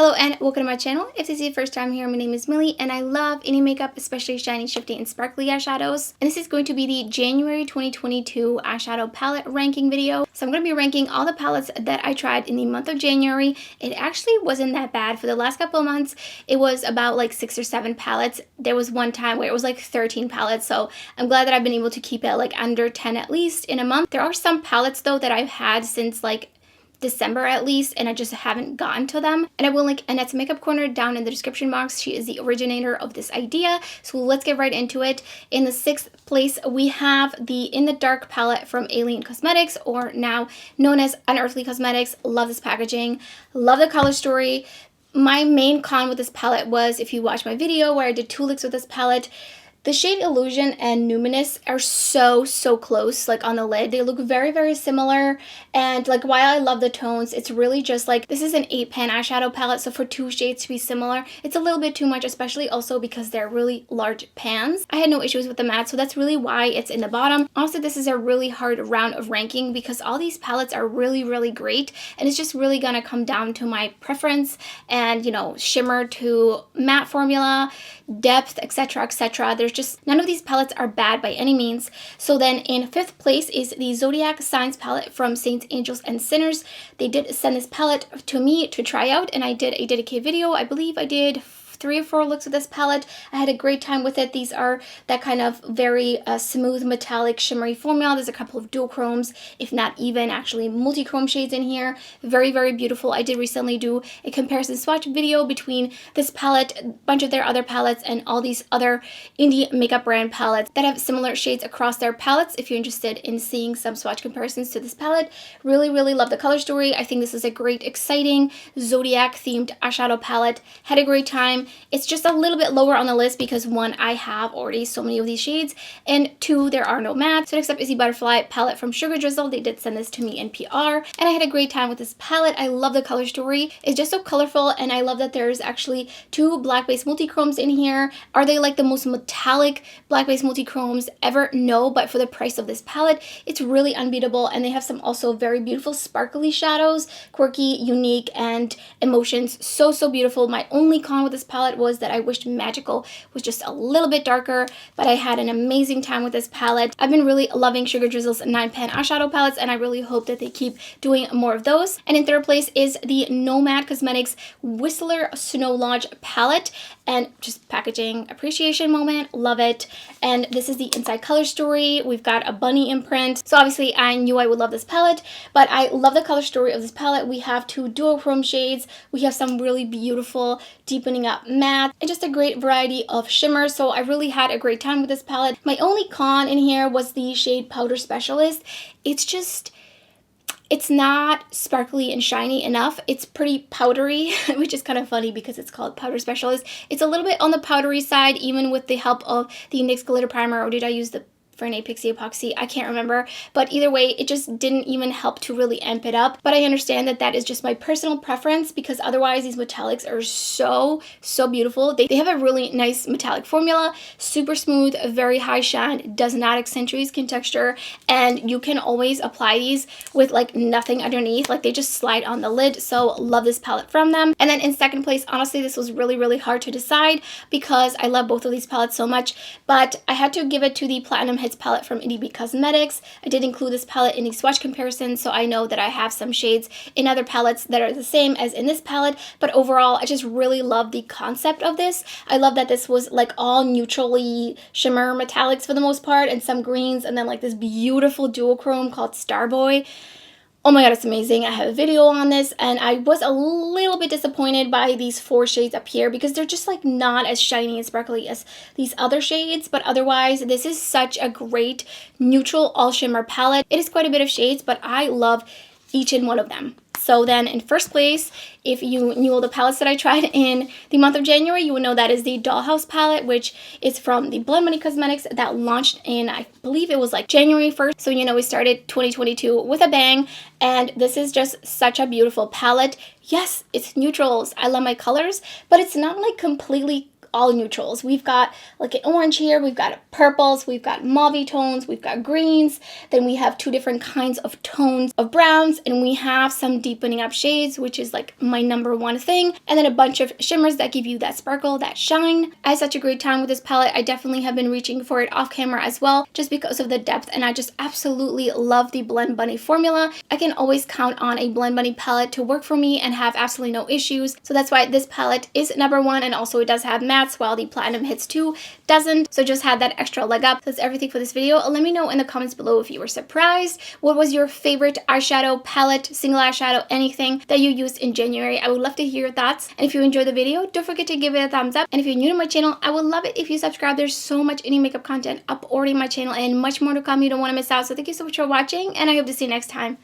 Hello and welcome to my channel. If this is your first time here, my name is Millie and I love any makeup, especially shiny, shifty, and sparkly eyeshadows. And this is going to be the January 2022 eyeshadow palette ranking video. So I'm going to be ranking all the palettes that I tried in the month of January. It actually wasn't that bad. For the last couple of months, it was about like 6 or 7 palettes. There was one time where it was like 13 palettes. So I'm glad that I've been able to keep it like under 10 at least in a month. There are some palettes though that I've had since like December at least, and I just haven't gotten to them. And I will link Annette's makeup corner down in the description box. She is the originator of this idea. So let's get right into it. In the 6th place, we have the In the Dark palette from Alien Cosmetics, or now known as Unearthly Cosmetics. Love this packaging. Love the color story. My main con with this palette was, if you watch my video where I did 2 looks with this palette, the shade Illusion and Numinous are so close, like on the lid. They look very similar, and like while I love the tones, it's really just like, this is an 8-pan eyeshadow palette, so for 2 shades to be similar, it's a little bit too much, especially also because they're really large pans. I had no issues with the matte, so that's really why it's in the bottom. Also, this is a really hard round of ranking because all these palettes are really great, and it's just really gonna come down to my preference and, you know, shimmer to matte formula, depth, etc. There's just none of these palettes are bad by any means. So then in 5th place is the Zodiac Signs palette from Saints, Angels, and Sinners. They did send this palette to me to try out, and I did a dedicated video. I believe I did 3 or 4 looks of this palette. I had a great time with it. These are that kind of very smooth metallic shimmery formula. There's a couple of duochromes, if not even actually multi-chrome shades in here. Very beautiful. I did recently do a comparison swatch video between this palette, a bunch of their other palettes, and all these other indie makeup brand palettes that have similar shades across their palettes. If you're interested in seeing some swatch comparisons to this palette, really love the color story. I think this is a great, exciting Zodiac themed eyeshadow palette. Had a great time. It's just a little bit lower on the list because 1, I have already so many of these shades, and 2, there are no mattes. So next up is the Butterfly palette from Drizzle. They did send this to me in PR, and I had a great time with this palette. I love the color story. It's just so colorful, and I love that there's actually 2 black-based multi-chromes in here. Are they like the most metallic black-based multi-chromes ever? No, but for the price of this palette, it's really unbeatable, and they have some also very beautiful sparkly shadows, quirky, unique, and emotions. So beautiful. My only con with this palette was that I wished Magical was just a little bit darker, but I had an amazing time with this palette. I've been really loving Drizzle's 9-pan eyeshadow palettes, and I really hope that they keep doing more of those. And in 3rd place is the Nomad Cosmetics Whistler Snow Lodge palette, and just packaging appreciation moment. Love it. And this is the inside color story. We've got a bunny imprint, so obviously I knew I would love this palette, but I love the color story of this palette. We have 2 duochrome shades. We have some really beautiful deepening up matte, and just a great variety of shimmers. So I really had a great time with this palette. My only con in here was the shade Powder Specialist. It's not sparkly and shiny enough. It's pretty powdery, which is kind of funny because it's called Powder Specialist. It's a little bit on the powdery side, even with the help of the NYX glitter primer, or did I use the Fernet Pixie Epoxy? I can't remember, but either way, it just didn't even help to really amp it up. But I understand that that is just my personal preference, because otherwise these metallics are so beautiful. They have a really nice metallic formula, super smooth, very high shine, does not accentuate skin texture, and you can always apply these with like nothing underneath. Like they just slide on the lid. So love this palette from them. And then in 2nd place, honestly, this was really hard to decide because I love both of these palettes so much, but I had to give it to the Platinum Hits palette from DeDe Cosmetics. I did include this palette in the swatch comparison, so I know that I have some shades in other palettes that are the same as in this palette, but overall I just really love the concept of this. I love that this was like all neutrally shimmer metallics for the most part, and some greens, and then like this beautiful duochrome called Starboy. Oh my god, it's amazing. I have a video on this, and I was a little bit disappointed by these 4 shades up here because they're just like not as shiny and sparkly as these other shades, but otherwise this is such a great neutral all shimmer palette. It is quite a bit of shades, but I love each and one of them. So then in 1st place, if you knew all the palettes that I tried in the month of January, you would know that is the Dollhouse palette, which is from the Blood Money Cosmetics, that launched in, I believe it was like January 1st. So, you know, we started 2022 with a bang, and this is just such a beautiful palette. Yes, it's neutrals. I love my colors, but it's not like completely all neutrals. We've got like an orange here, we've got purples, we've got mauve tones, we've got greens, then we have 2 different kinds of tones of browns, and we have some deepening up shades, which is like my #1 thing, and then a bunch of shimmers that give you that sparkle, that shine. I had such a great time with this palette. I definitely have been reaching for it off camera as well, just because of the depth, and I just absolutely love the Blend Bunny formula. I can always count on a Blend Bunny palette to work for me and have absolutely no issues, so that's why this palette is #1, and also it does have mattes while the Platinum Hits 2 doesn't, so just had that extra leg up. That's everything for this video. Let me know in the comments below if you were surprised. What was your favorite eyeshadow palette, single eyeshadow, anything that you used in January? I would love to hear your thoughts, and if you enjoyed the video, don't forget to give it a thumbs up, and if you're new to my channel, I would love it if you subscribe. There's so much indie makeup content up already on my channel and much more to come. You don't want to miss out, so thank you so much for watching, and I hope to see you next time.